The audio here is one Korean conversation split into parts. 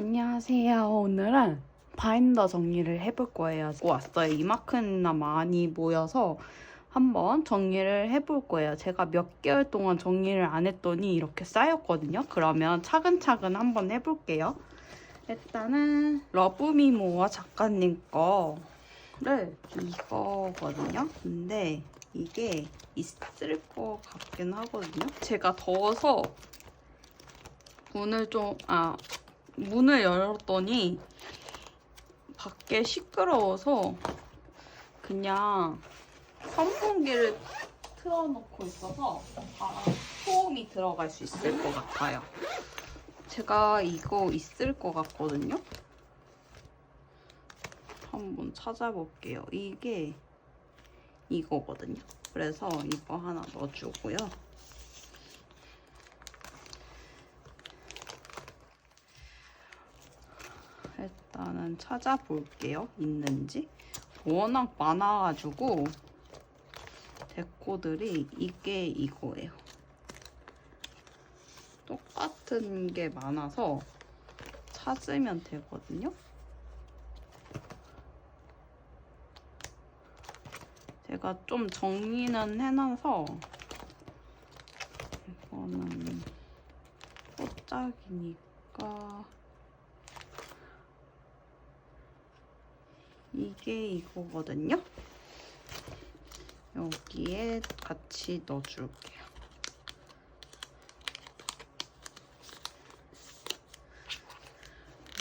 안녕하세요. 오늘은 바인더 정리를 해볼 거예요. 왔어요. 이만큼이나 많이 모여서 한번 정리를 해볼 거예요. 제가 몇 개월 동안 정리를 안 했더니 이렇게 쌓였거든요. 그러면 차근차근 한번 해볼게요. 일단은 러브미모어 작가님 거를 이거거든요. 근데 이게 있을 것 같긴 하거든요. 제가 더워서 문을 열었더니 밖에 시끄러워서 그냥 선풍기를 틀어놓고 있어서 소음이 들어갈 수 있을 것 같아요. 제가 이거 있을 것 같거든요. 한번 찾아볼게요. 이게 이거거든요. 그래서 이거 하나 넣어주고요. 일단은 찾아볼게요. 있는지. 워낙 많아가지고 데코들이 이게 이거예요. 똑같은 게 많아서 찾으면 되거든요. 제가 좀 정리는 해놔서 이거는 꽃짝이니까 이게 이거거든요. 여기에 같이 넣어줄게요.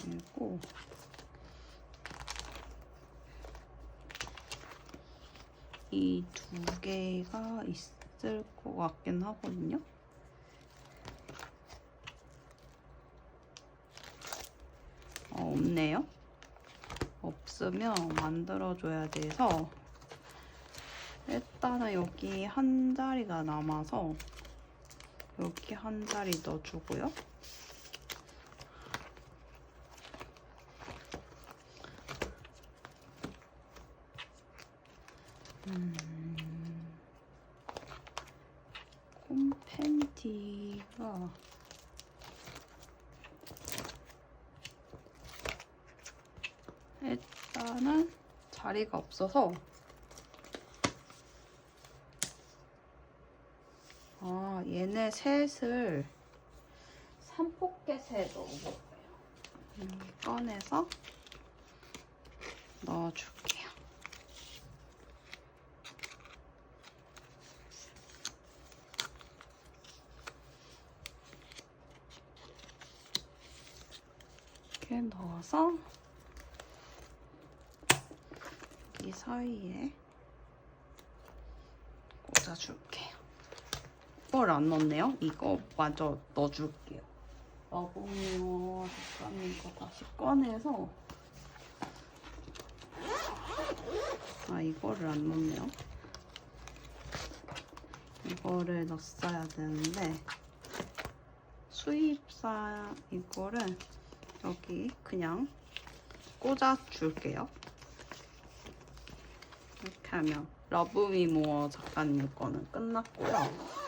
그리고 이 두 개가 있을 것 같긴 하거든요. 없네요. 없으면 만들어줘야 돼서 일단은 여기 한 자리가 남아서 여기 한 자리 넣어주고요. 콤팬티가 일단은 자리가 없어서 얘네 셋을 삼포켓에 넣어볼게요. 꺼내서 넣어줄게요. 이렇게 넣어서 이 사이에 꽂아줄게요. 이걸 안 넣었네요. 이거 마저 넣어줄게요. 러브미모 작가님 거 다시 꺼내서 이거를 안 넣네요. 이거를 넣었어야 되는데 수입사 이거를 여기 그냥 꽂아줄게요. 이렇게 하면 러브미모어 작가님 거는 끝났고요.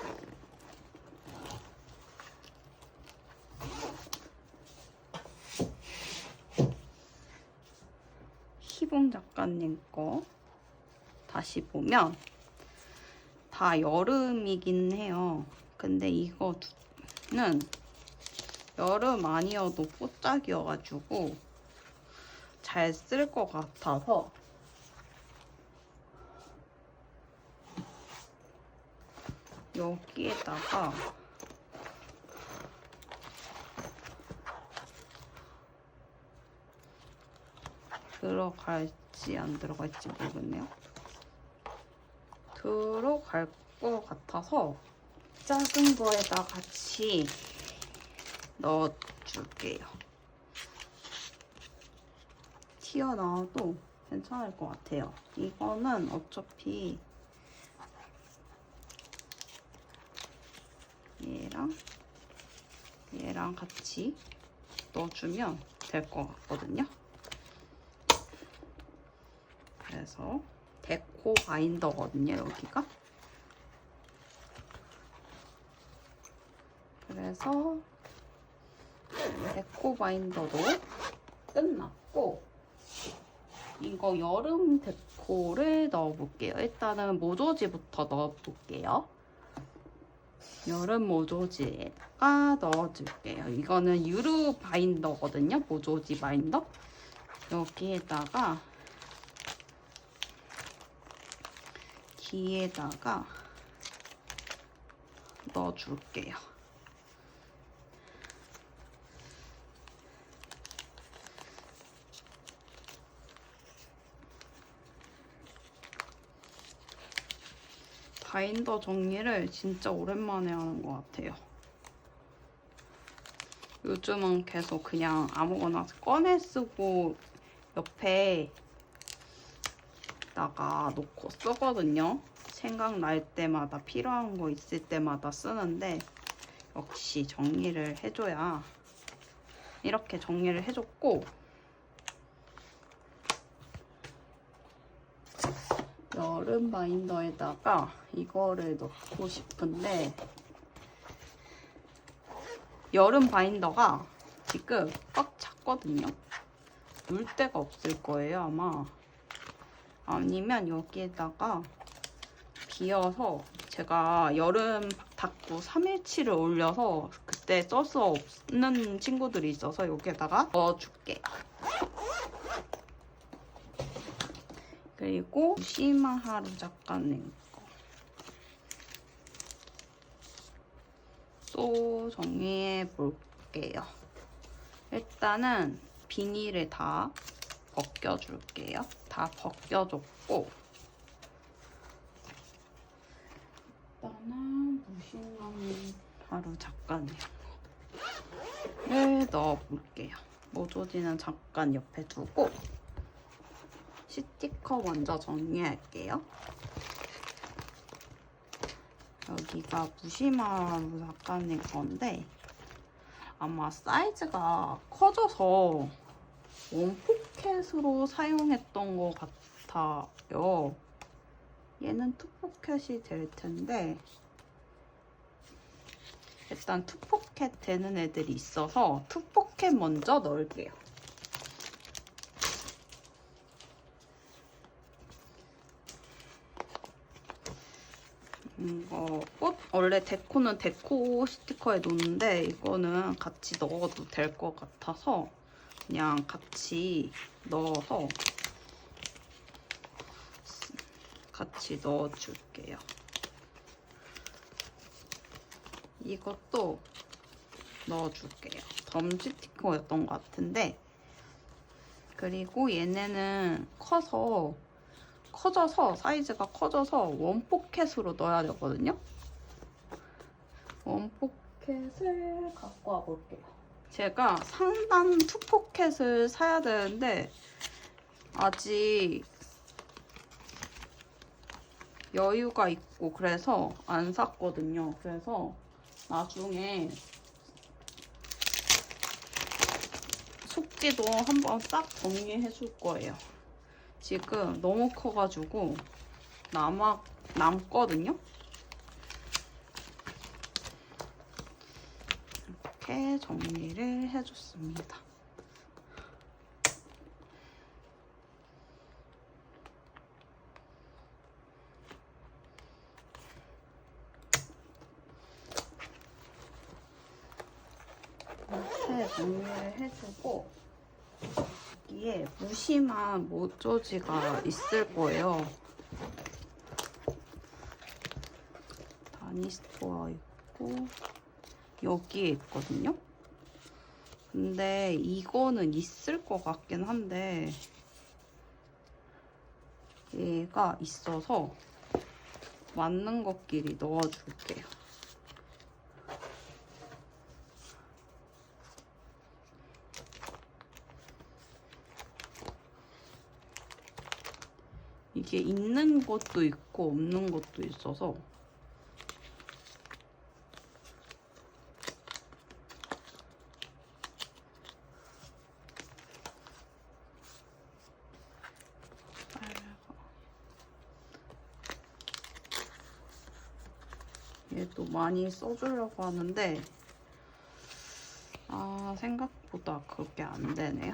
희봉 작가님 거 다시 보면 다 여름이긴 해요. 근데 이거는 여름 아니어도 뽀짝이어가지고 잘 쓸 것 같아서 여기에다가 들어갈지 안 들어갈지 모르겠네요. 들어갈 것 같아서 작은 거에다 같이 넣어줄게요. 튀어나와도 괜찮을 것 같아요. 이거는 어차피 얘랑 같이 넣어주면 될 것 같거든요. 그래서 데코 바인더거든요, 여기가. 그래서 데코 바인더도 끝났고 이거 여름 데코를 넣어볼게요. 일단은 모조지부터 넣어볼게요. 여름 모조지에다가 넣어줄게요. 이거는 유루 바인더거든요. 모조지 바인더. 여기에다가 뒤에다가 넣어줄게요. 바인더 정리를 진짜 오랜만에 하는 것 같아요. 요즘은 계속 그냥 아무거나 꺼내 쓰고 옆에다가 놓고 쓰거든요. 생각날 때마다 필요한 거 있을 때마다 쓰는데 역시 정리를 해줘야 이렇게 정리를 해줬고 여름 바인더에다가 이거를 넣고 싶은데 여름 바인더가 지금 꽉 찼거든요. 넣을 데가 없을 거예요 아마. 아니면 여기에다가 비어서 제가 여름 닦고 3일치를 올려서 그때 써서 없는 친구들이 있어서 여기에다가 넣어줄게요. 그리고 무시마하루 작가님 거 또 정리해 볼게요. 일단은 비닐을 다 벗겨줄게요. 다 벗겨줬고 일단은 무시마하루 작가님 거를 넣어볼게요. 모조지는 잠깐 옆에 두고 스티커 먼저 정리할게요. 여기가 무시마루 작가님 건데 아마 사이즈가 커져서 원포켓으로 사용했던 것 같아요. 얘는 투포켓이 될 텐데 일단 투포켓 되는 애들이 있어서 투포켓 먼저 넣을게요. 이거 꽃 원래 데코는 데코 스티커에 놓는데 이거는 같이 넣어도 될 것 같아서 그냥 같이 넣어서 같이 넣어줄게요. 이것도 넣어줄게요. 덤 스티커였던 것 같은데 그리고 얘네는 커져서 사이즈가 커져서 원포켓으로 넣어야 되거든요. 원포켓을 갖고 와볼게요. 제가 상단 투포켓을 사야 되는데 아직 여유가 있고 그래서 안 샀거든요. 그래서 나중에 속지도 한번 싹 정리해 줄 거예요. 지금 너무 커가지고 남거든요. 이렇게 정리를 해줬습니다. 이렇게 정리를 해주고 여기에 무심한 모조지가 있을 거예요. 다니스토어 있고 여기에 있거든요. 근데 이거는 있을 것 같긴 한데 얘가 있어서 맞는 것끼리 넣어줄게요. 이게 있는 것도 있고 없는 것도 있어서 얘도 많이 써주려고 하는데 생각보다 그렇게 안 되네요.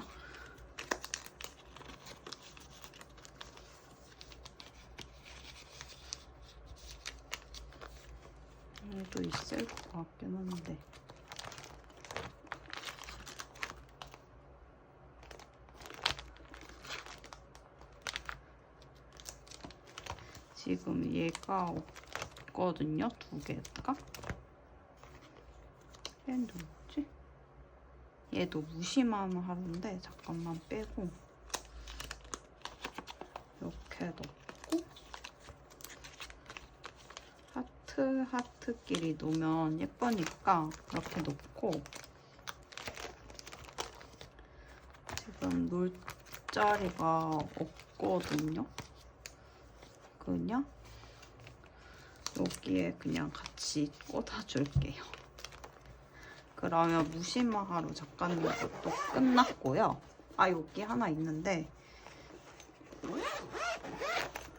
또 있을 것 같긴 한데. 지금 얘가 없거든요, 두 개가. 얘는 누구지? 얘도 무심한 하루인데 잠깐만 빼고 이렇게 넣고 하트끼리 놓으면 예쁘니까 이렇게 놓고 지금 놀 자리가 없거든요. 그냥 여기에 그냥 같이 꽂아줄게요. 그러면 무심하루 작가님 것도 끝났고요. 아, 여기 하나 있는데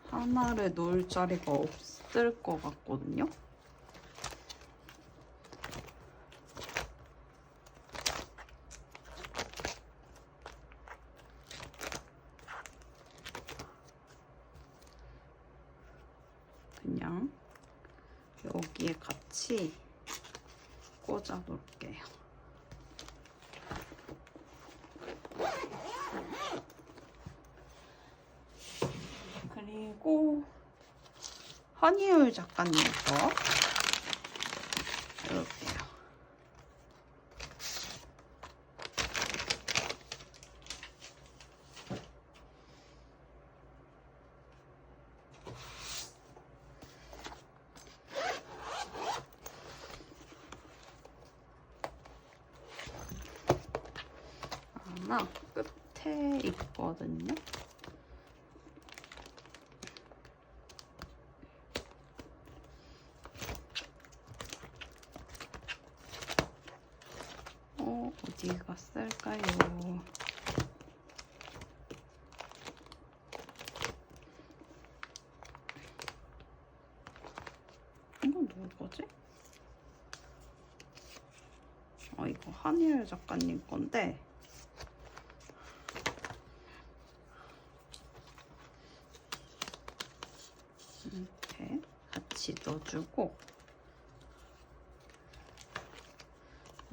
하나를 놓을 자리가 없을 것 같거든요. 그냥 여기에 같이 꽂아 놓을게요. 그리고 허니울 작가님 거 넣을게요. 아마 끝에 있거든요. 어디 갔을까요? 이건 누구 거지? 이거 한일 작가님 건데 이렇게 같이 넣어주고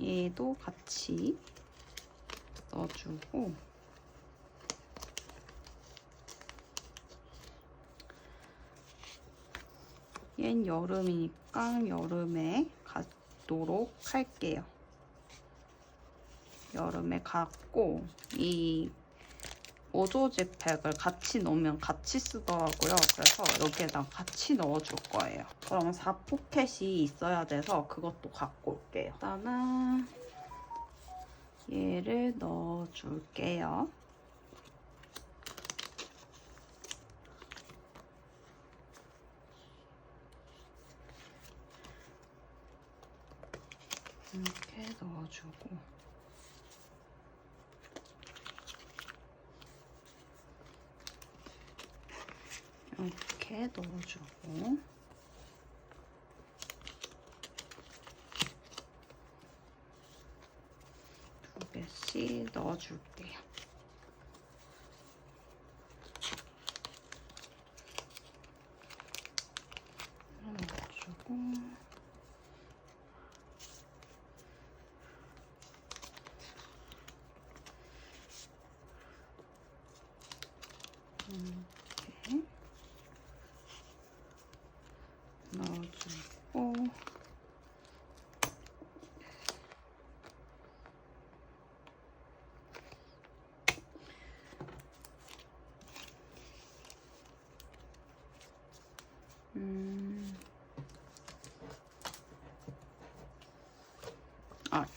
얘도 같이 넣어주고 얜 여름이니까 여름에 갖도록 할게요. 여름에 갖고 이 오조지 팩을 같이 넣으면 같이 쓰더라고요. 그래서 여기에다 같이 넣어줄 거예요. 그럼 4포켓이 있어야 돼서 그것도 갖고 올게요. 일단은 얘를 넣어줄게요. 이렇게 넣어주고 이렇게 넣어주고 두 개씩 넣어줄게요. 넣어주고 이렇게 넣어주고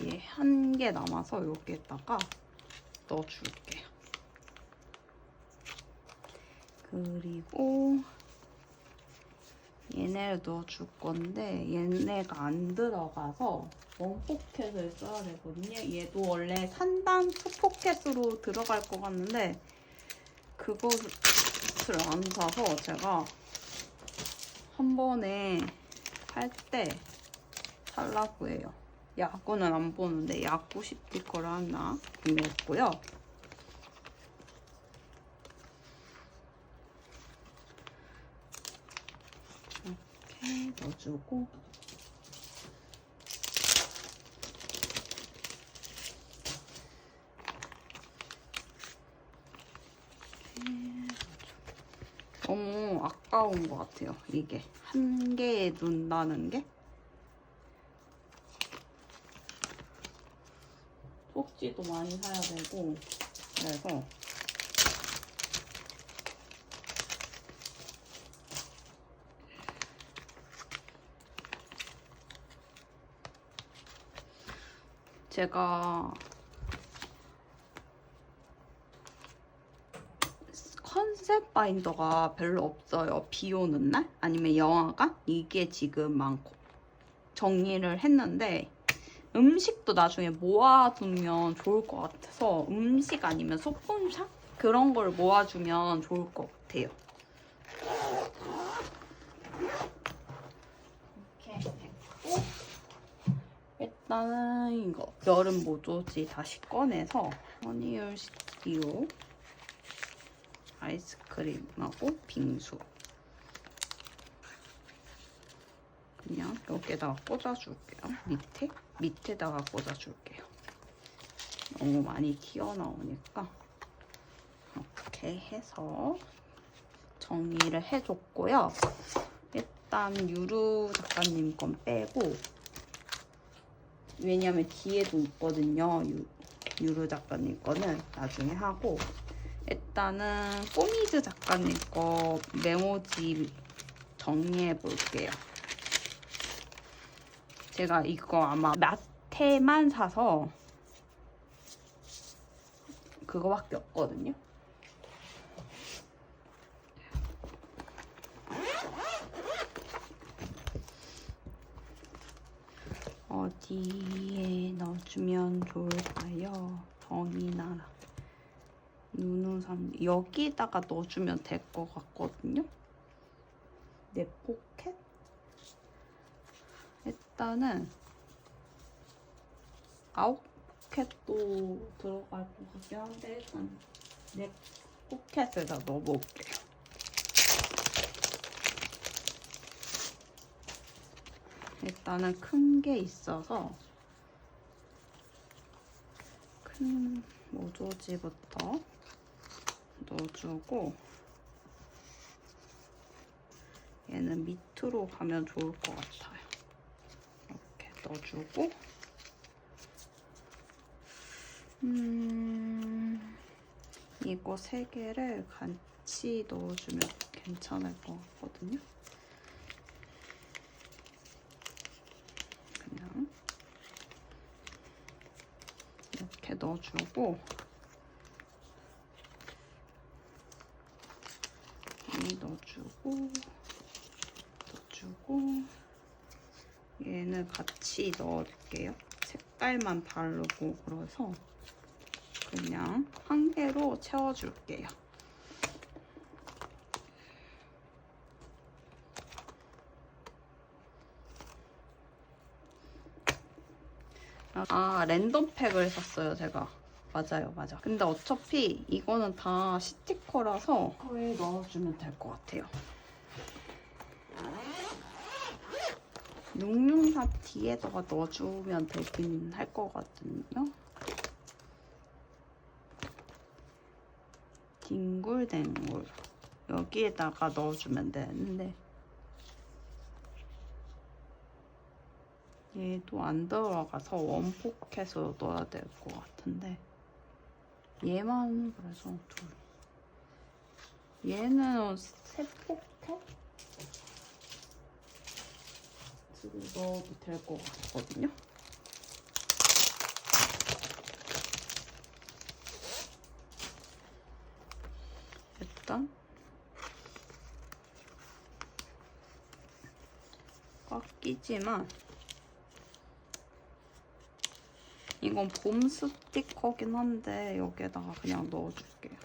얘 한 개 남아서 여기에다가 넣어줄게요. 그리고 얘네를 넣어줄 건데 얘네가 안 들어가서 원포켓을 써야 되거든요. 얘도 원래 3단 2포켓으로 들어갈 것 같은데 그것을 안 사서 제가 한 번에 할 때 살라고 해요. 야구는 안 보는데 야구 스티커를 하나 구매했고요. 이렇게 넣어주고 너무 아까운 것 같아요. 이게 한 개에 넣는다는 게. 속지도 많이 사야 되고 그래서 제가 컨셉 바인더가 별로 없어요. 비 오는 날? 아니면 영화관? 이게 지금 많고 정리를 했는데 음식도 나중에 모아두면 좋을 것 같아서 음식 아니면 소품샵? 그런 걸 모아주면 좋을 것 같아요. 이렇게 됐고 일단은 이거 여름 모조지 다시 꺼내서 허니얼 스튜디오 아이스크림하고 빙수 그냥 여기에다가 꽂아줄게요. 밑에다가 꽂아줄게요. 너무 많이 튀어나오니까 이렇게 해서 정리를 해줬고요. 일단 유루 작가님 건 빼고 왜냐면 뒤에도 있거든요. 유루 작가님 거는 나중에 하고 일단은 꼬미즈 작가님 거 메모지 정리해 볼게요. 제가 이거 아마 마테만 사서 그거밖에 없거든요. 어디에 넣어주면 좋을까요? 정이나 눈우삼 여기다가 넣어주면 될 것 같거든요. 내 포켓? 일단은 아웃 포켓도 들어갈 것 같긴 한데 일단 내 포켓에다 넣어볼게요. 일단은 큰 게 있어서 큰 모조지부터 넣어주고 얘는 밑으로 가면 좋을 것 같아요. 이렇게 넣어주고 이거 3개를 같이 넣어주면 괜찮을 것 같거든요. 그냥 이렇게 넣어주고 넣어주고 얘는 같이 넣어줄게요. 색깔만 다르고 그래서 그냥 한 개로 채워줄게요. 아, 랜덤팩을 샀어요, 제가. 맞아요. 근데 어차피 이거는 다 스티커라서 거기에 넣어주면 될 것 같아요. 664 뒤에다가 넣어주면 되긴 할 것 같거든요. 뒹굴뒹굴 여기에다가 넣어주면 되는데 얘도 안 들어가서 원 포켓으로 넣어야 될 것 같은데 얘만 그래서 둘. 얘는 세 포켓? 넣어도 될 것 같거든요. 일단 꽉 끼지만 이건 봄 스티커긴 한데 여기에다가 그냥 넣어줄게요.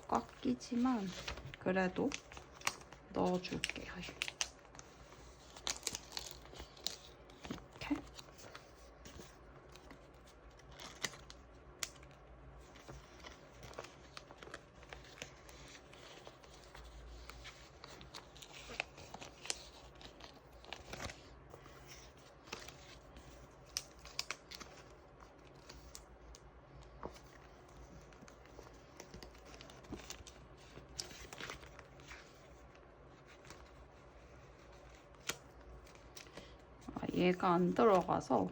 꽉 끼지만 그래도 넣어줄게요. 얘가 안 들어가서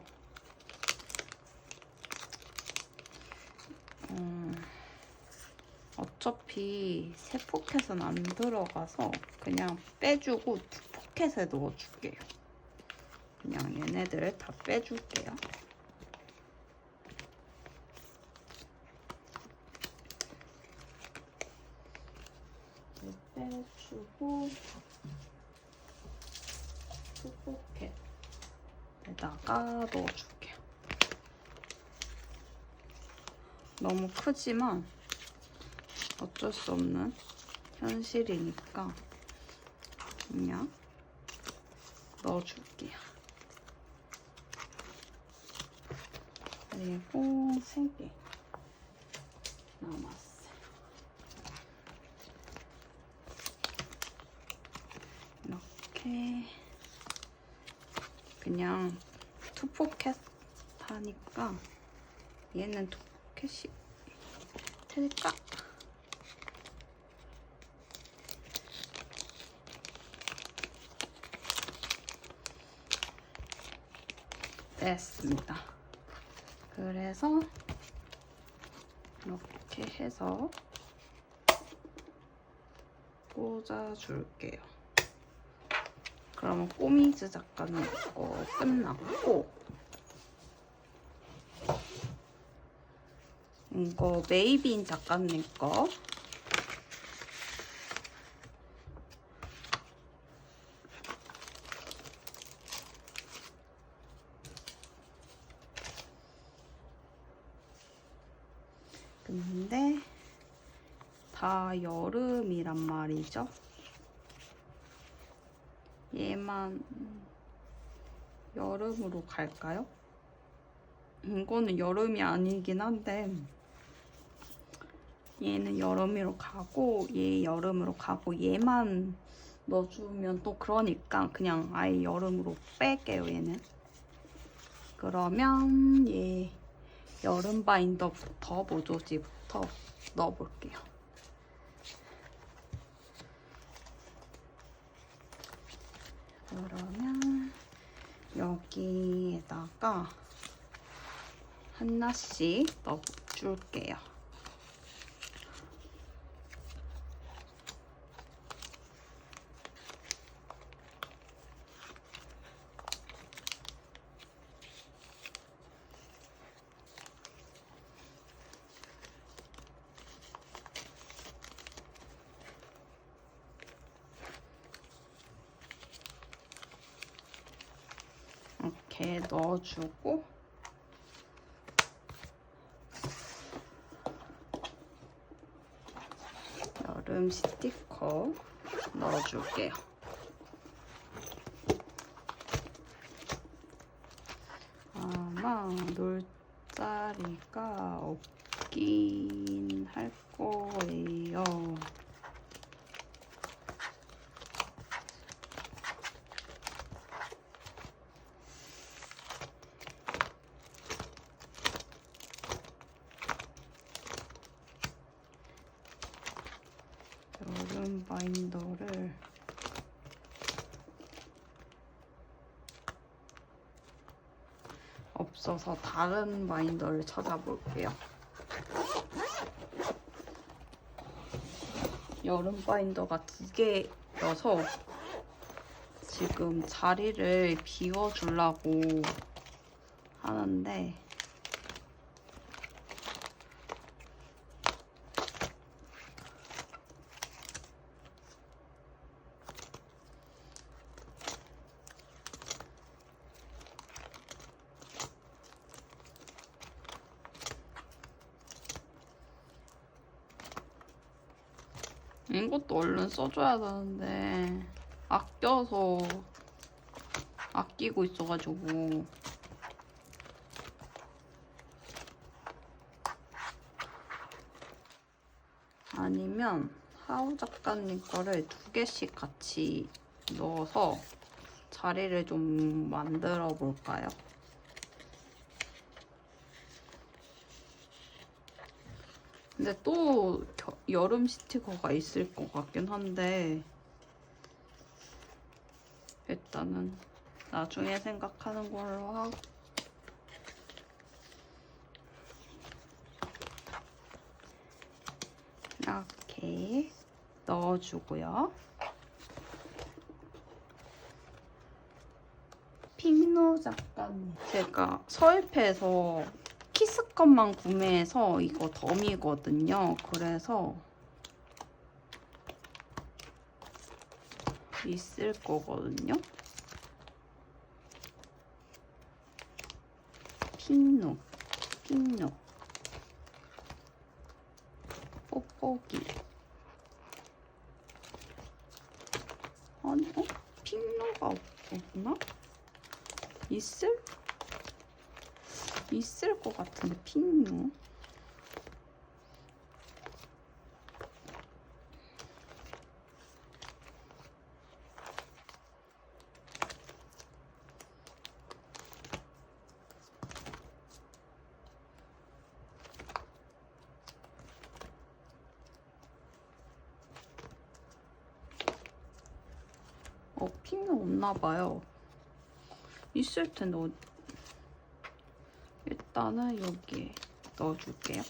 어차피 새 포켓은 안 들어가서 그냥 빼주고 두 포켓에 넣어줄게요. 그냥 얘네들 다 빼줄게요. 빼주고 두 포켓에다가 넣어줄게요. 너무 크지만 어쩔 수 없는 현실이니까 그냥 넣어줄게요. 그리고 3개 남았어요. 이렇게 그냥 투 포켓 하니까 얘는 투 포켓이 될까? 됐습니다. 그래서 이렇게 해서 꽂아줄게요. 그러면 꼬미즈 작가님 거 끝났고 이거 메이빈 작가님 거 근데 다 여름이란 말이죠. 얘만 여름으로 갈까요? 이거는 여름이 아니긴 한데 얘는 여름으로 가고 얘 여름으로 가고 얘만 넣어주면 또 그러니까 그냥 아예 여름으로 뺄게요. 얘는 그러면 얘 여름 바인더부터 모조지부터 넣어볼게요. 그러면 여기에다가 하나씩 넣어줄게요. 이렇게 넣어주고 여름 스티커 넣어줄게요. 아마 놀 자리가 없긴 할 거예요. 여름 바인더를 없어서 다른 바인더를 찾아볼게요. 여름 바인더가 2개여서 지금 자리를 비워주려고 하는데 이것도 얼른 써줘야 되는데 아끼고 있어가지고 아니면 하우 작가님 거를 2개씩 같이 넣어서 자리를 좀 만들어 볼까요? 근데 또 여름 스티커가 있을 것 같긴 한데 일단은 나중에 생각하는 걸로 하고. 이렇게 넣어주고요. 핑노 작가님, 제가 서울패에서 키스컷만 구매해서 이거 덤이거든요. 그래서 있을 거거든요. 핑노 뽁뽁이. 아니, 핑노가 없구나? 있을 것 같은데, 핑노. 핑노 없나봐요. 있을 텐데, 일단은 여기에 넣어줄게요.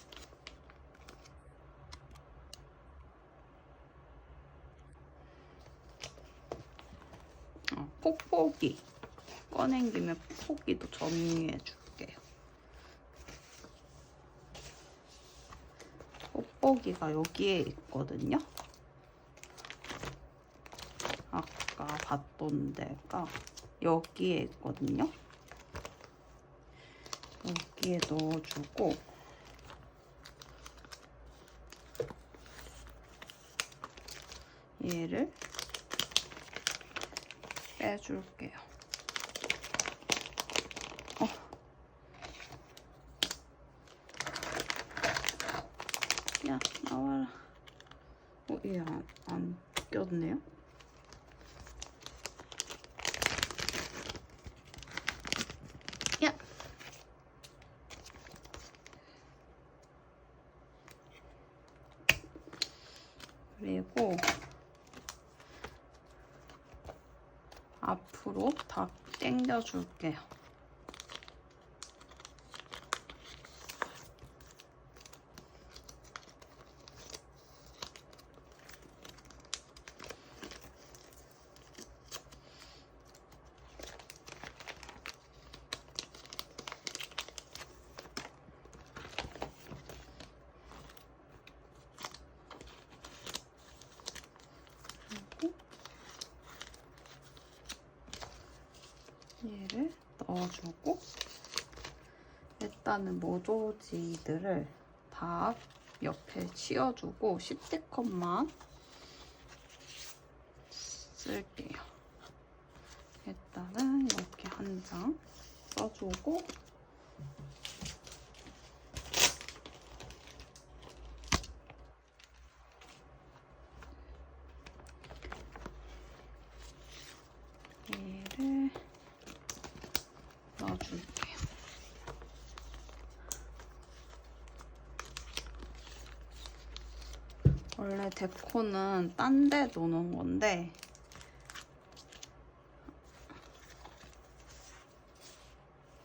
뽁뽁이. 꺼낸 김에 뽁뽁이도 정리해줄게요. 뽁뽁이가 여기에 있거든요. 아까 봤던 데가 여기에 있거든요. 여기에 넣어주고 얘를 빼줄게요. 야, 나와라. 얘 안 꼈네요. 야! 그리고 앞으로 다 당겨줄게요. 얘를 넣어주고 일단은 모조지들을 다 옆에 치워주고 시티컷만 쓸게요. 일단은 이렇게 한 장 써주고 얘를 넣어줄게요. 원래 데코는 딴 데 놓는 건데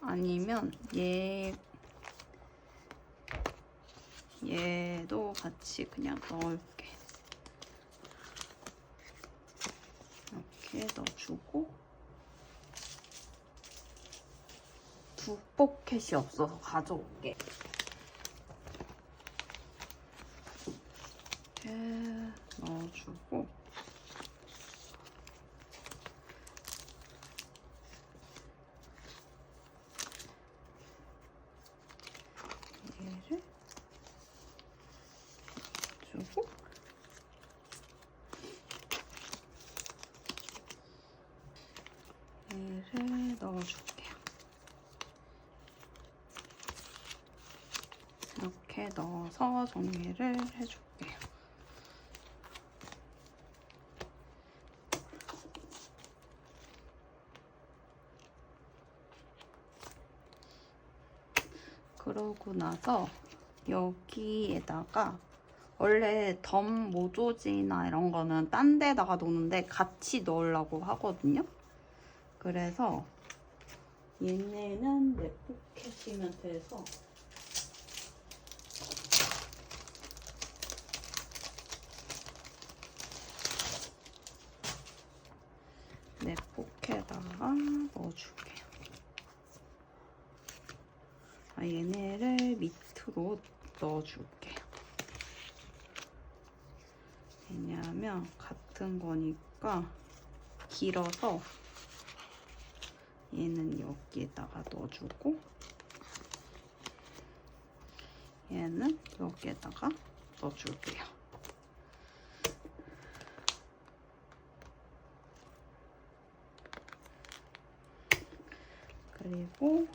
아니면 얘도 같이 그냥 넣을게. 이렇게 넣어주고 붓포켓이 없어서 가져올게. 이렇게 넣어주고 얘를 주고 얘를 넣어줄게요. 이렇게 넣어서 정리를 해줄게요. 그러고 나서 여기에다가 원래 덤 모조지나 이런 거는 딴 데다가 놓는데 같이 넣으려고 하거든요. 그래서 얘네는 내 포켓이면 돼서 내 포켓에다가 넣어줄게요. 얘네를 밑으로 넣어줄게요. 왜냐하면 같은 거니까 길어서 얘는 여기에다가 넣어주고 얘는 여기에다가 넣어줄게요. 그리고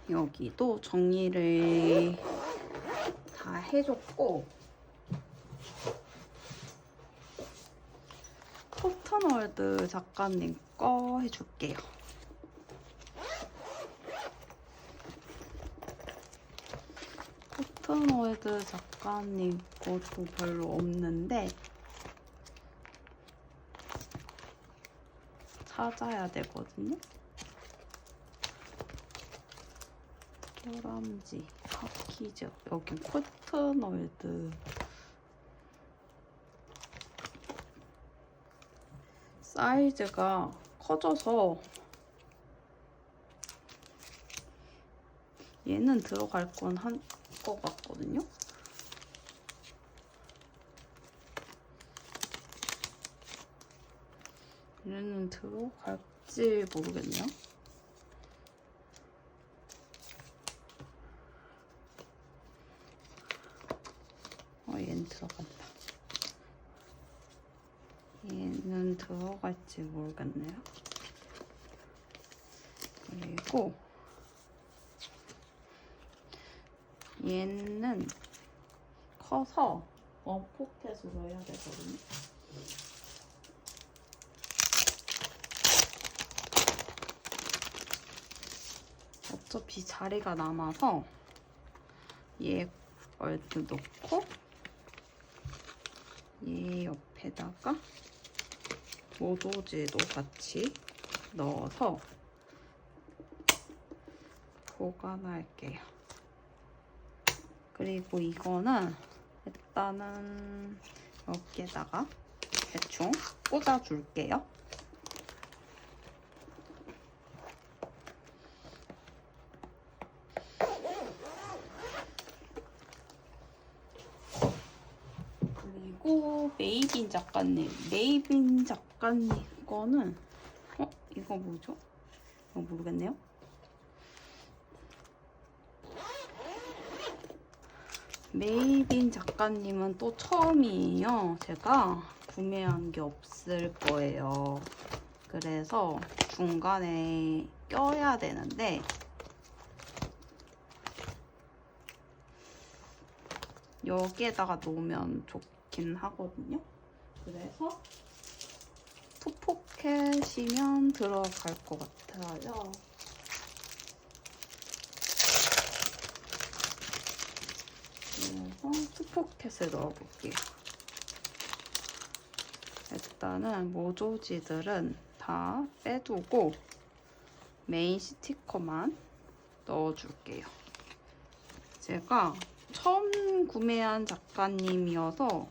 여기도 정리를 다 해줬고 코튼월드 작가님 거 해줄게요. 코튼월드 작가님 것도 별로 없는데 찾아야 되거든요. 꼬람지, 카키즈, 여기 코튼월드 사이즈가 커져서 얘는 들어갈 건 한 것 같거든요. 얘는 들어갈지 모르겠네요. 얘는 들어간다. 얘는 들어갈지 모르겠네요. 그리고 얘는 커서 원포켓으로 해야 되거든요. 어차피 자리가 남아서 얘 얼드 놓고 얘 옆에다가 모조지도 같이 넣어서 보관할게요. 그리고 이거는 일단은 여기에다가 대충 꽂아줄게요. 그리고 메이빈 작가님 거는 이거 뭐죠? 이거 모르겠네요. 메이빈 작가님은 또 처음이에요. 제가 구매한 게 없을 거예요. 그래서 중간에 껴야 되는데 여기에다가 놓으면 좋긴 하거든요. 그래서 투포켓이면 들어갈 것 같아요. 그래서 투포켓을 넣어볼게요. 일단은 모조지들은 다 빼두고 메인 스티커만 넣어줄게요. 제가 처음 구매한 작가님이어서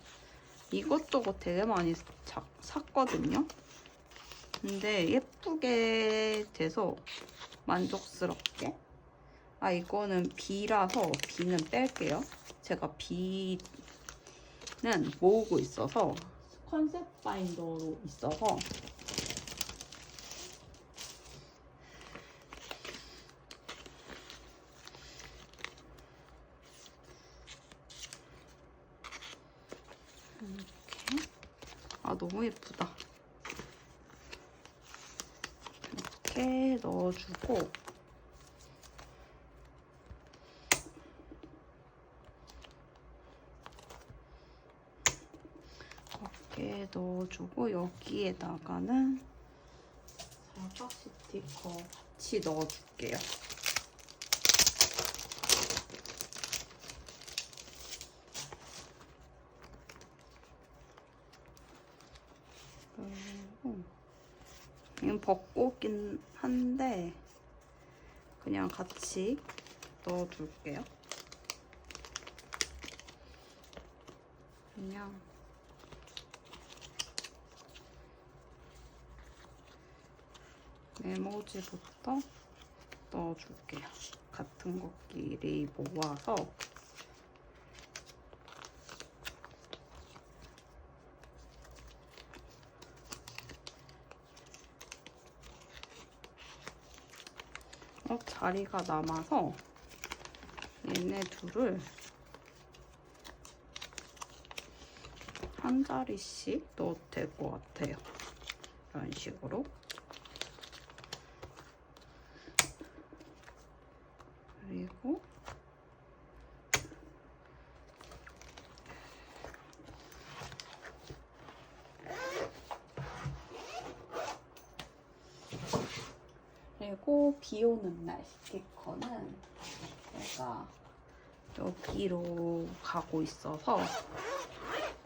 이것저것 되게 많이 샀거든요. 근데 예쁘게 돼서 만족스럽게. 이거는 B라서 B는 뺄게요. 제가 B는 모으고 있어서 컨셉 바인더로 있어서 이렇게. 너무 예쁘다. 이렇게 넣어주고 이렇게 넣어주고 여기에다가는 사각 스티커 같이 넣어줄게요. 이건 벚꽃긴 한데 그냥 같이 넣어줄게요. 그냥 메모지부터 넣어줄게요. 같은 것끼리 모아서 자리가 남아서 얘네 둘을 한 자리씩 넣어도 될 것 같아요. 이런 식으로. 그리고 비 오는 날 스티커는 제가 여기로 가고 있어서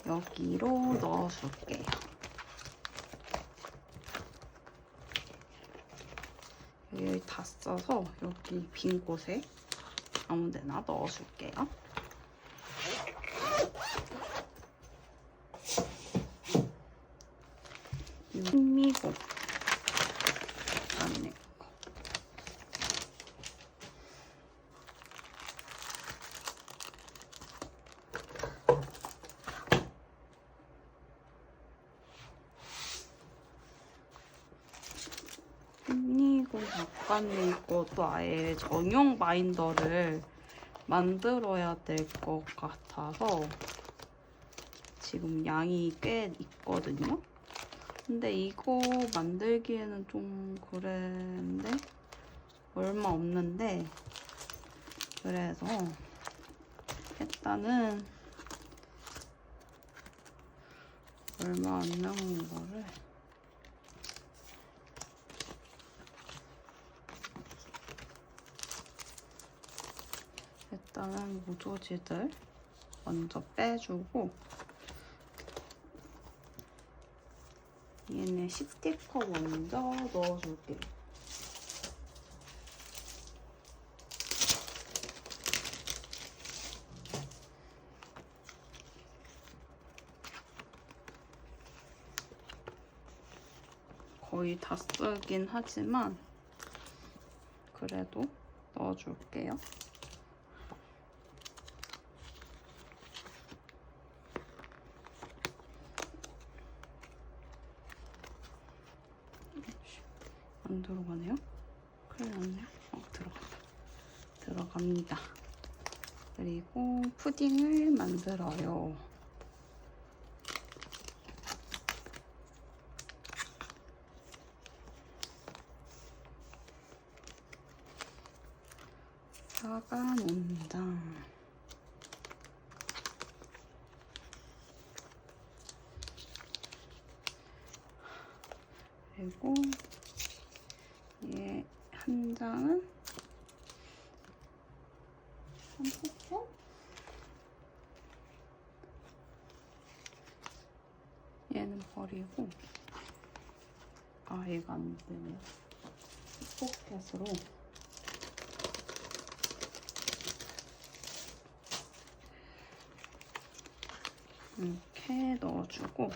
여기로 넣어줄게요. 여기 다 써서 여기 빈 곳에 아무 데나 넣어줄게요. 흥미고 안에 흥미고 작가님 것도 아예 전용 바인더를 만들어야 될 것 같아서 지금 양이 꽤 있거든요. 근데 이거 만들기에는 좀 그랬는데 얼마 없는데 그래서 일단은 얼마 안 남은 거를 일단은 모조지들 먼저 빼주고 얘네 스티커 먼저 넣어줄게요. 거의 다 쓰긴 하지만 그래도 넣어줄게요. 안 들어가네요? 큰일 났네요. 들어간다. 들어갑니다. 그리고 푸딩을 만들어요. 사과 논장. 그리고 얘 한 장은 한 포션? 얘는 버리고 얘가 안 되네요. 포켓으로 이렇게 넣어주고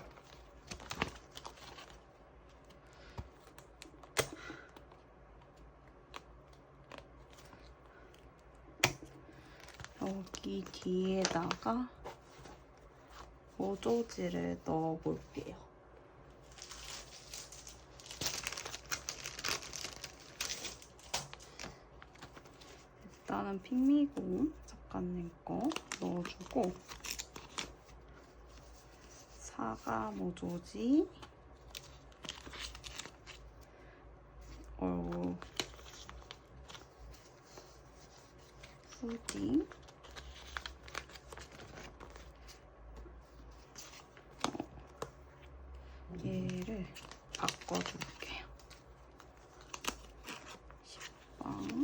여기 뒤에다가 모조지를 넣어볼게요. 일단은 핑미곰 작가님 거 넣어주고 사과 모조지 푸딩 얘를 바꿔줄게요. 식빵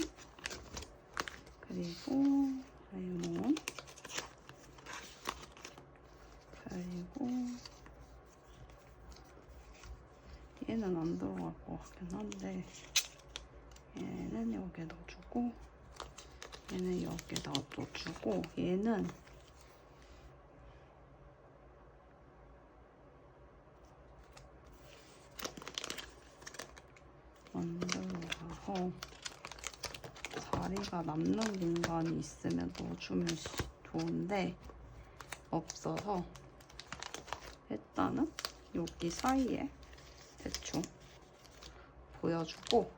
그리고 레몬 그리고 얘는 안 들어갈 것 것 같긴 한데 얘는 여기에 넣어주고 얘는 여기에 놔둬주고 얘는 만들어가서 자리가 남는 공간이 있으면 넣어주면 좋은데 없어서 일단은 여기 사이에 대충 보여주고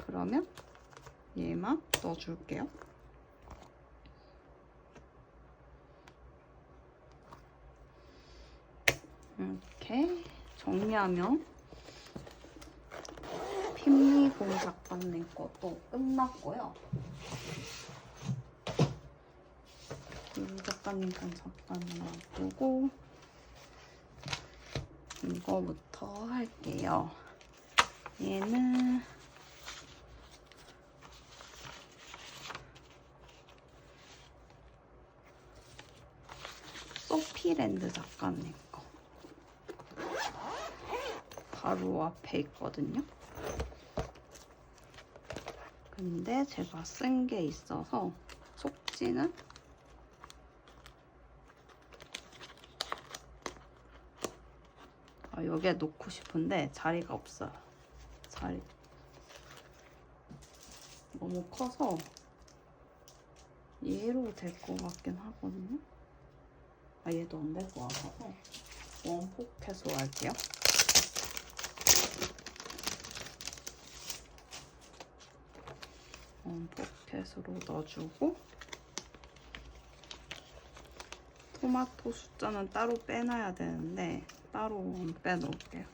그러면 얘만 넣어줄게요. 이렇게 정리하면 핀미공 작가님 것도 끝났고요. 이 작가님 건 잠깐 놔두고 이거부터 할게요. 얘는 소피랜드 작가님 거 바로 앞에 있거든요. 근데 제가 쓴 게 있어서 속지는 여기에 놓고 싶은데 자리가 없어요. 자리 너무 커서 얘로 될 것 같긴 하거든요. 얘도 안 될 것 같아서 원포켓으로 할게요. 원포켓으로 넣어주고 토마토 숫자는 따로 빼놔야 되는데 따로 안 빼놓을게요.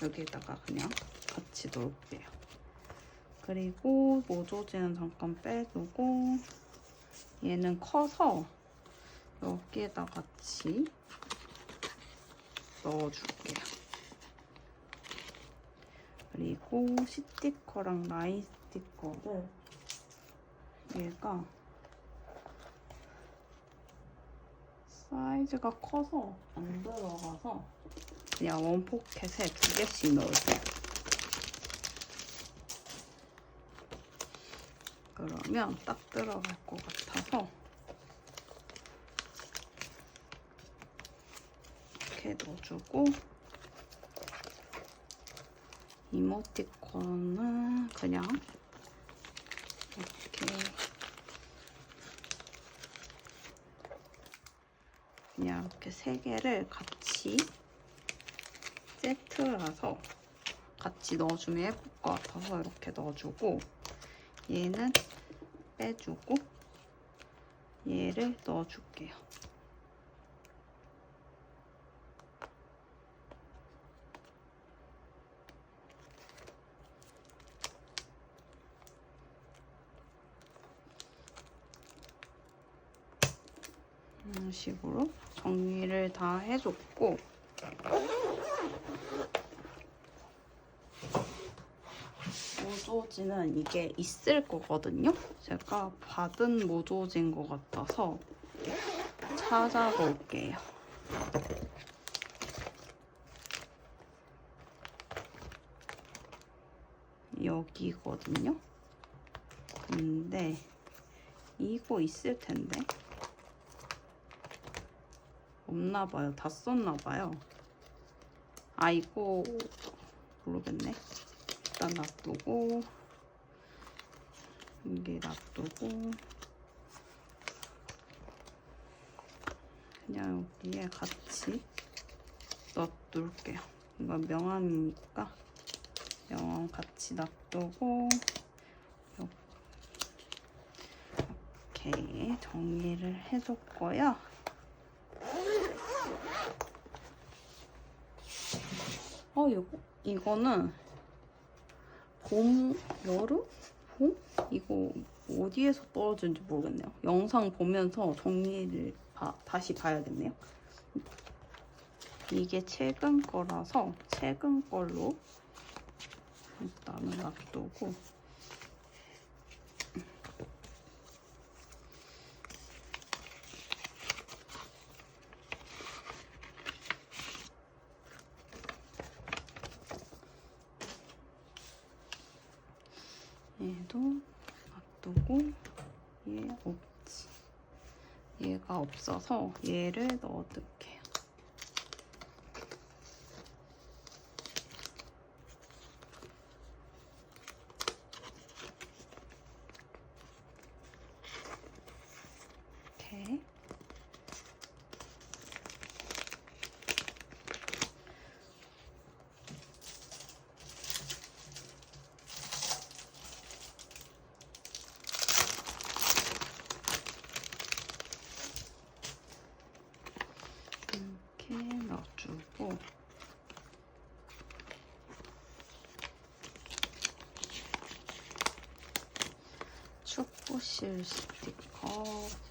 여기에다가 그냥 같이 놓을게요. 그리고 모조지는 잠깐 빼두고 얘는 커서 여기에다 같이 넣어줄게요. 그리고 스티커랑 라인 스티커를 얘가 사이즈가 커서 안 들어가서 그냥 원포켓에 2개씩 넣을게요. 그러면 딱 들어갈 것 같아서 이렇게 넣어주고 이모티콘은 그냥 이렇게 그냥 이렇게 3개를 같이 세트라서 같이 넣어주면 예쁠 것 같아서 이렇게 넣어주고 얘는 빼주고 얘를 넣어줄게요. 이런 식으로 정리를 다 해줬고 모조지는 이게 있을 거거든요. 제가 받은 모조지인 것 같아서 찾아볼게요. 여기거든요. 근데 이거 있을 텐데 없나 봐요. 다 썼나 봐요. 이거 모르겠네. 일단 놔두고 여기 놔두고 그냥 여기에 같이 놔둘게요. 이건 명암이니까 명암 같이 놔두고 이렇게 정리를 해줬고요. 이거는 봄, 여름? 봄? 이거 어디에서 떨어진지 모르겠네요. 영상 보면서 정리를 다시 봐야겠네요. 이게 최근 거라서 최근 걸로 일단은 놔두고 얘도 놔두고 얘 없지. 얘가 없어서 얘를 넣어둘게요. 이렇게. 이렇게 넣어주고 축구실 스티커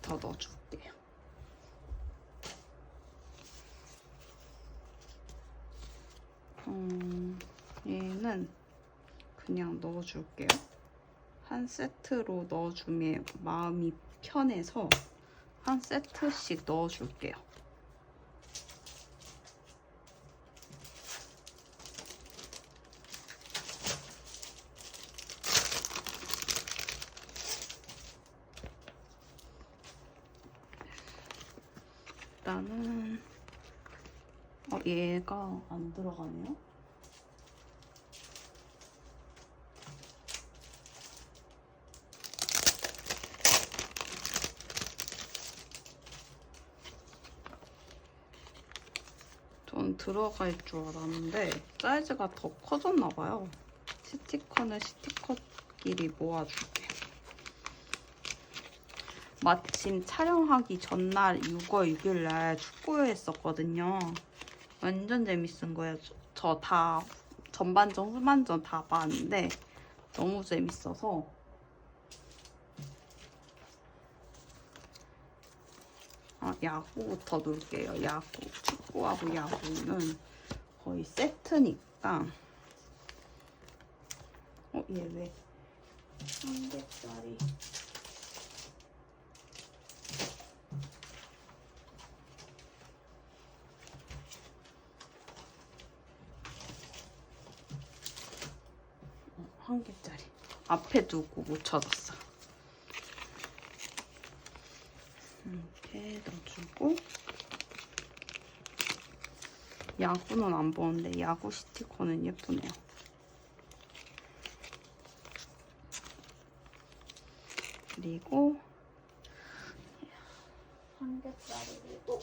더 넣어줄게요. 얘는 그냥 넣어줄게요. 한 세트로 넣어주면 마음이 편해서 한 세트씩 넣어줄게요. 일단은 얘가 안 들어가네요. 전 들어갈 줄 알았는데 사이즈가 더 커졌나 봐요. 스티커는 스티커끼리 모아줄게. 마침 촬영하기 전날 6월 6일 날 축구회 했었거든요. 완전 재밌은 거예요. 저 다 전반전, 후반전 다 봤는데 너무 재밌어서 야구부터 놓을게요. 야구. 축구하고 야구는 거의 세트니까. 얘 왜? 한 개짜리. 한 개짜리. 앞에 두고 못 찾았어. 이렇게 넣어주고. 야구는 안 보는데 야구 스티커는 예쁘네요. 그리고 한 개짜리를 또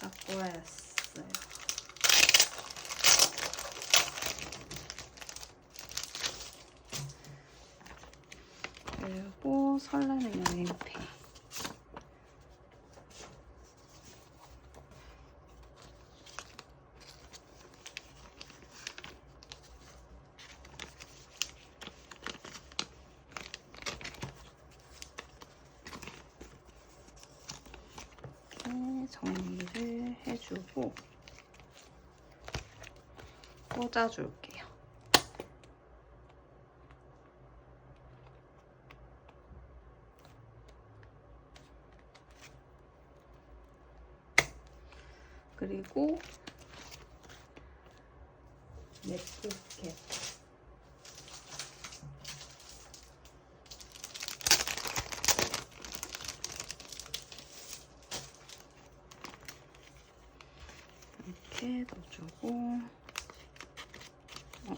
갖고 왔어요. 그리고 설레는 여행패. 이렇게 정리를 해주고 꽂아줄게요. 그리고 넥스캡. 이렇게 넣어주고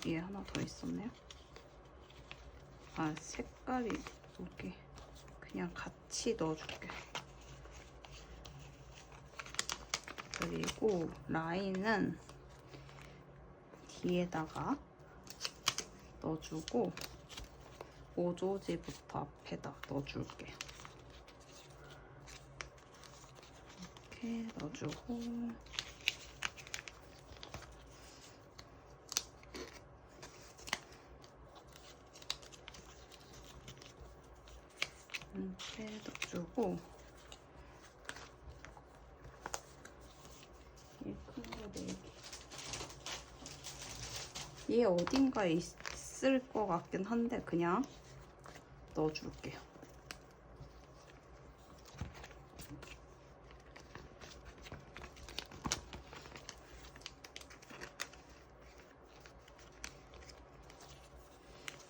얘 하나 더 있었네요. 색깔이 여기 그냥 같이 넣어줄게. 그리고 라인은 뒤에다가 넣어주고 모조지부터 앞에다 넣어줄게요. 이렇게 넣어주고 이렇게 넣어주고 얘 큰 거 4개. 얘 어딘가에 있을 것 같긴 한데 그냥 넣어줄게요.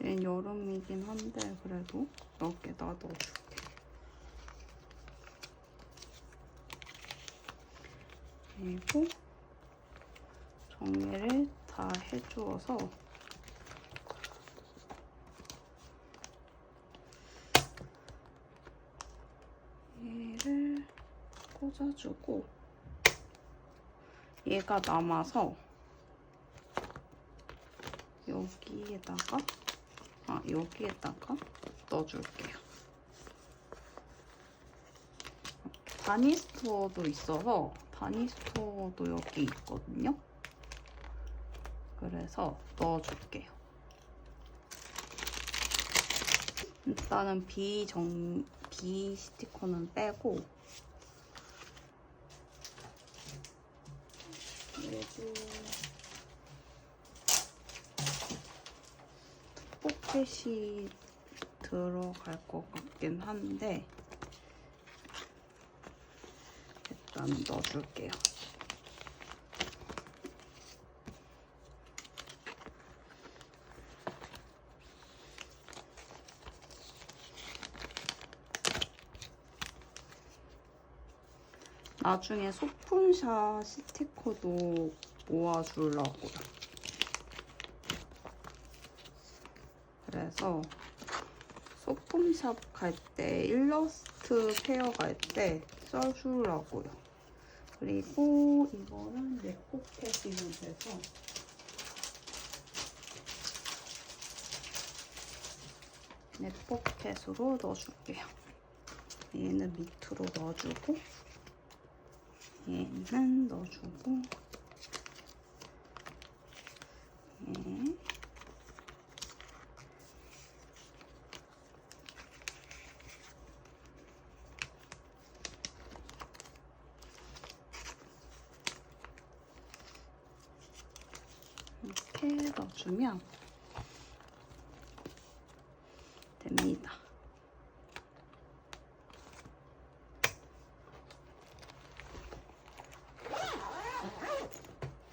얘는 여름이긴 한데 그래도 여기에다 넣어줄게. 그리고 정리를 다 해주어서 얘를 꽂아주고 얘가 남아서 여기에다가 넣어줄게요. 바니스토어도 있어서 바니스토어도 여기 있거든요. 그래서 넣어줄게요. 일단은 B 스티커는 빼고 그리고 포켓이 들어갈 것 같긴 한데 일단 넣어줄게요. 나중에 소품샷 스티커도 모아주려고요. 그래서 소품샵 갈 때 일러스트 페어 갈 때 써주려고요. 그리고 이거는 내 포켓이면 돼서 내 포켓으로 넣어줄게요. 얘는 밑으로 넣어주고 얘는 넣어주고 얘 이렇게 넣어주면 됩니다.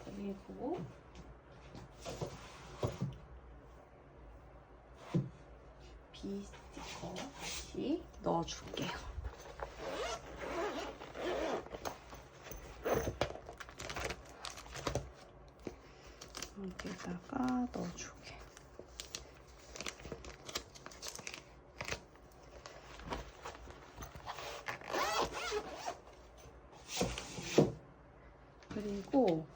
그리고 B 스티커 다시 넣어줄게요. 여기다가 넣어주게. 그리고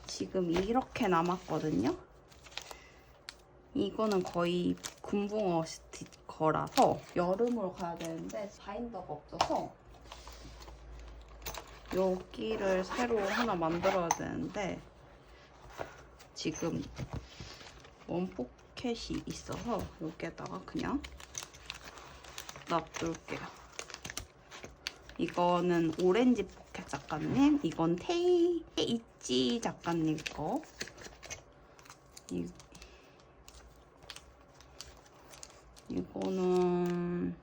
지금 이렇게 남았거든요. 이거는 거의 금붕어 스티커라서 여름으로 가야 되는데 바인더가 없어서 여기를 새로 하나 만들어야 되는데 지금 원포켓이 있어서 여기에다가 그냥 놔둘게요. 이거는 오렌지 포켓 작가님, 이건 테이치 작가님 거. 이거는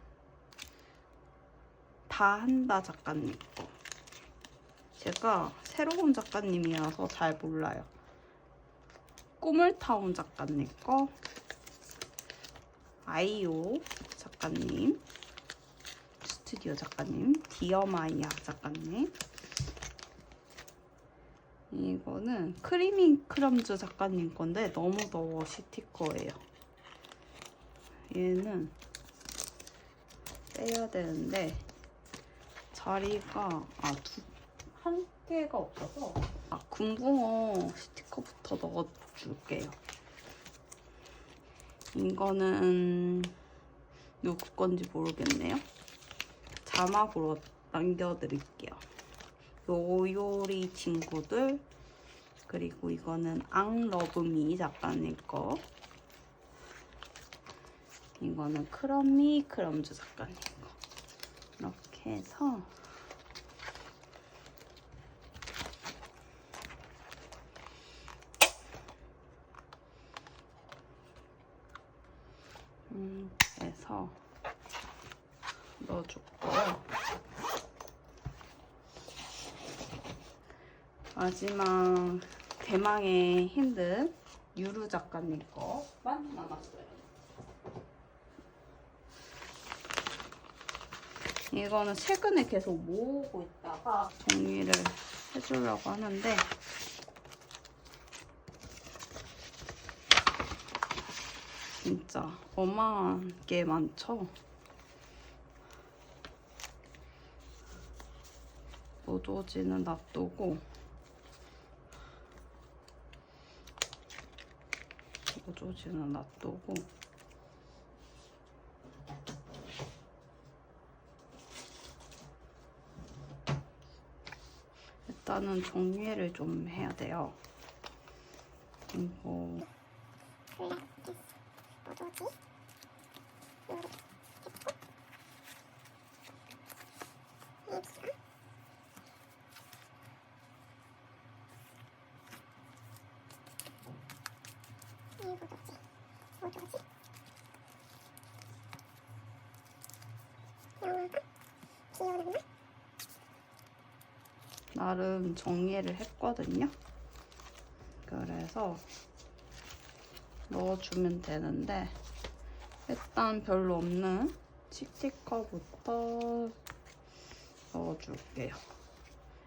다 한다 작가님 거. 제가 새로운 작가님이라서 잘 몰라요. 꾸물타운 작가님 거, 아이오 작가님, 스튜디오 작가님, 디어마이아 작가님. 이거는 크리밍 크럼즈 작가님 건데 너무 더워 스티커예요. 얘는 빼야 되는데 자리가 한 개가 없어서 금붕어 스티커부터 넣어줄게요. 이거는 누구 건지 모르겠네요. 자막으로 남겨드릴게요. 요요리 친구들, 그리고 이거는 앙러브미 작가님 거, 이거는 크럼미 크럼즈 작가님 거. 이렇게 해서 해서 넣어줄 거예요. 마지막 대망의 힘든 유루 작가님 거만 남았어요. 이거는 최근에 계속 모으고 있다가 정리를 해주려고 하는데 진짜 어마하게 많죠? 모조지는 놔두고 모조지는 놔두고 일단은 정리를 좀 해야 돼요. 이거 나름 정리를 했거든요. 그래서 넣어주면 되는데 일단 별로 없는 스티커부터 넣어줄게요.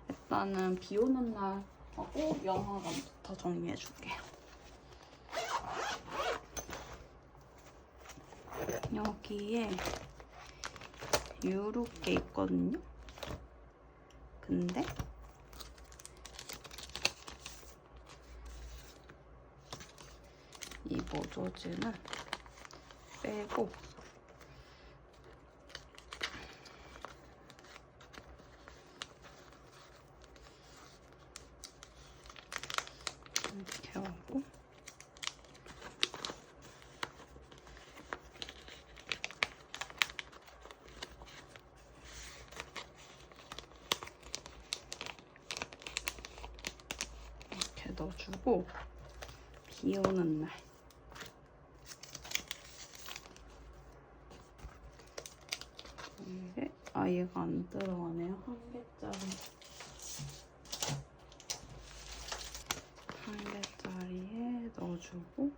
일단은 비 오는 날 하고 영화관부터 정리해줄게요. 여기에 이렇게 있거든요. 근데 이 모조지는 빼고 이렇게 하고 이렇게 넣어주고 비 오는 날 이게 얘가 안 들어가네요. 한 개짜리에 넣어주고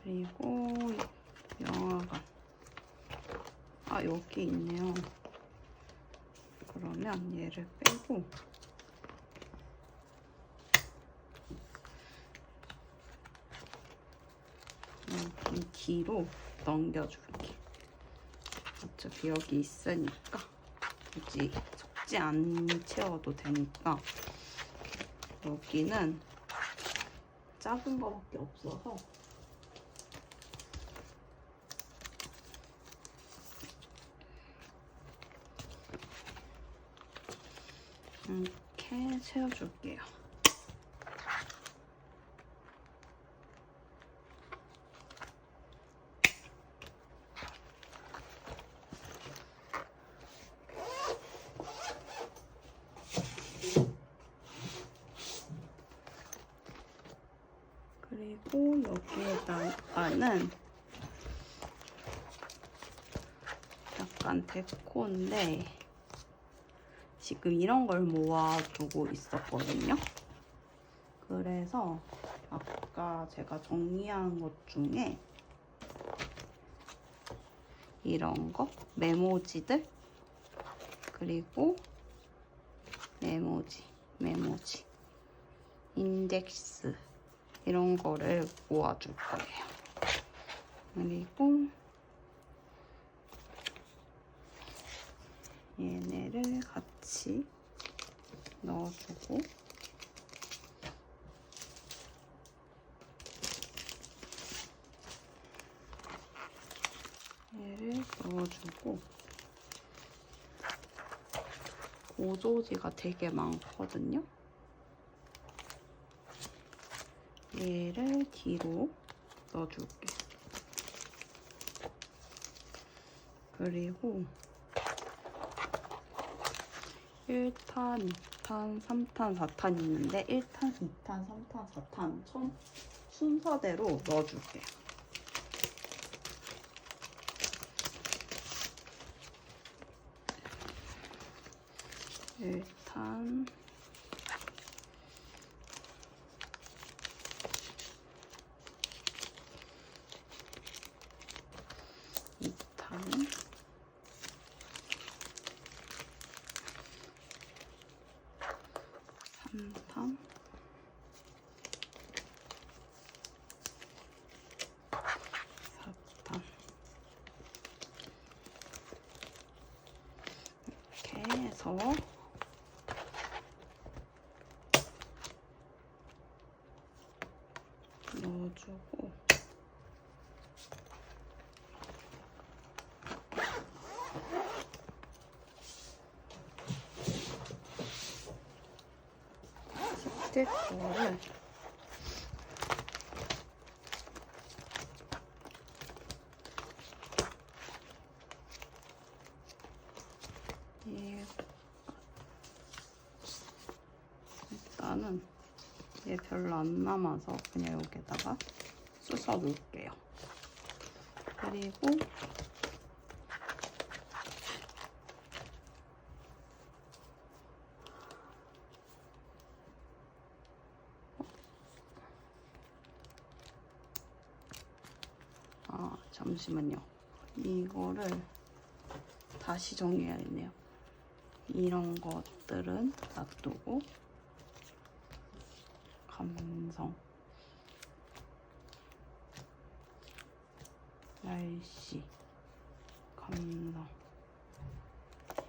그리고 영화관 여기 있네요. 그러면 얘를 빼고 여기 뒤로 넘겨줄게. 어차피 여기 있으니까 굳이 적지 안 채워도 되니까 여기는 작은 거밖에 없어서 이렇게 채워줄게요. 그리고 여기에다가는 약간 데코인데 지금 이런 걸 모아두고 있었거든요. 그래서 아까 제가 정리한 것 중에 이런 거 메모지들 그리고 메모지 인덱스 이런 거를 모아줄 거예요. 그리고 얘네를 같이 넣어주고 얘를 넣어주고 모조지가 되게 많거든요. 얘를 뒤로 넣어줄게. 그리고 1탄, 2탄, 3탄, 4탄 있는데 1탄, 2탄, 3탄, 4탄 순서대로 넣어줄게요. 1탄, 2탄, 3탄, 4탄. 이렇게 해서 넣어주고 스티커를 일단은 얘 별로 안 남아서 그냥 여기다가 쑤셔 놓을게요. 그리고 잠시만요. 이거를 다시 정리해야겠네요. 이런 것들은 놔두고 감성, 날씨, 감성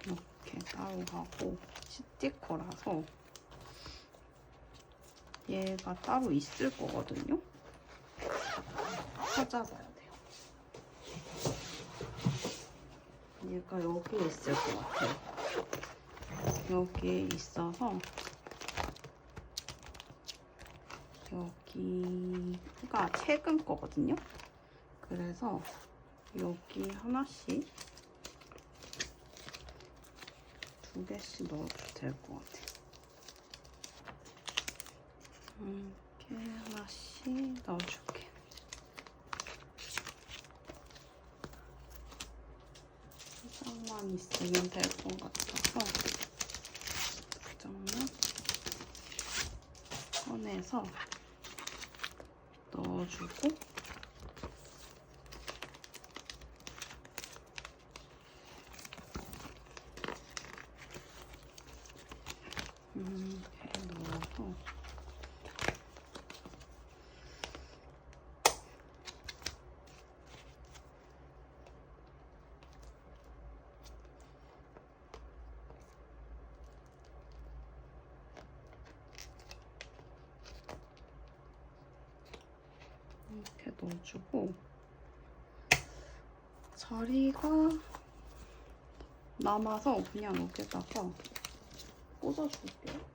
이렇게 따로 하고 스티커라서 얘가 따로 있을 거거든요. 찾아봐야 돼요. 얘가 여기에 있을 것 같아요. 여기에 있어서 여기가 최근 거거든요. 그래서 여기 하나씩 2개씩 넣어도 될 것 같아요. 이렇게 하나씩 넣어줄게. 포장만 있으면 될 것 같아서 포장만 꺼내서 넣어주고 이렇게 넣어서 이렇게 넣어주고 자리가 남아서 그냥 여기다가 꽂아줄게요.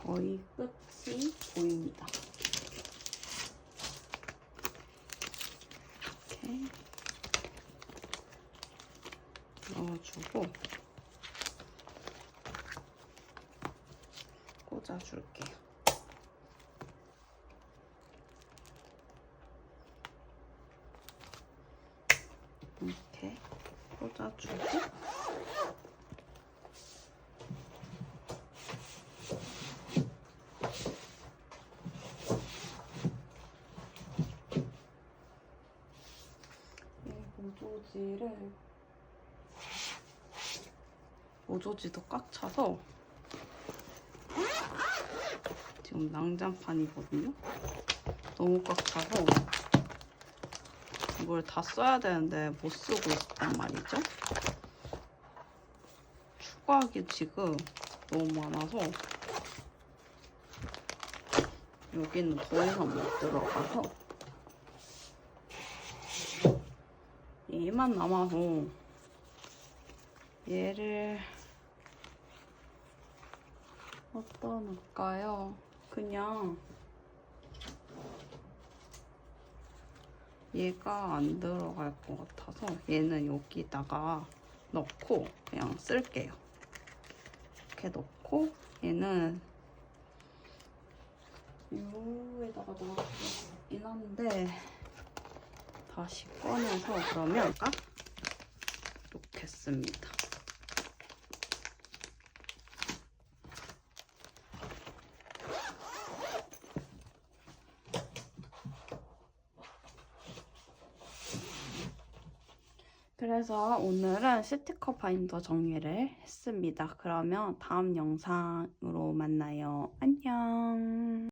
거의 끝이 보입니다. 이렇게 넣어주고 꽂아줄게요. 이렇게 꽂아주고 모조지도 꽉 차서 지금 낭장판이거든요. 너무 꽉 차서 이걸 다 써야 되는데 못 쓰고 있단 말이죠. 추가하기 지금 너무 많아서 여기는 더 이상 못 들어가서 얘만 남아서 얘를 어디다 놓을까요? 그냥 얘가 안 들어갈 것 같아서 얘는 여기다가 넣고 그냥 쓸게요. 이렇게 넣고 얘는 여기다가 넣어주긴 한데 다시 꺼내서 그러면 아까 놓겠습니다. 그래서 오늘은 스티커 바인더 정리를 했습니다. 그러면 다음 영상으로 만나요. 안녕.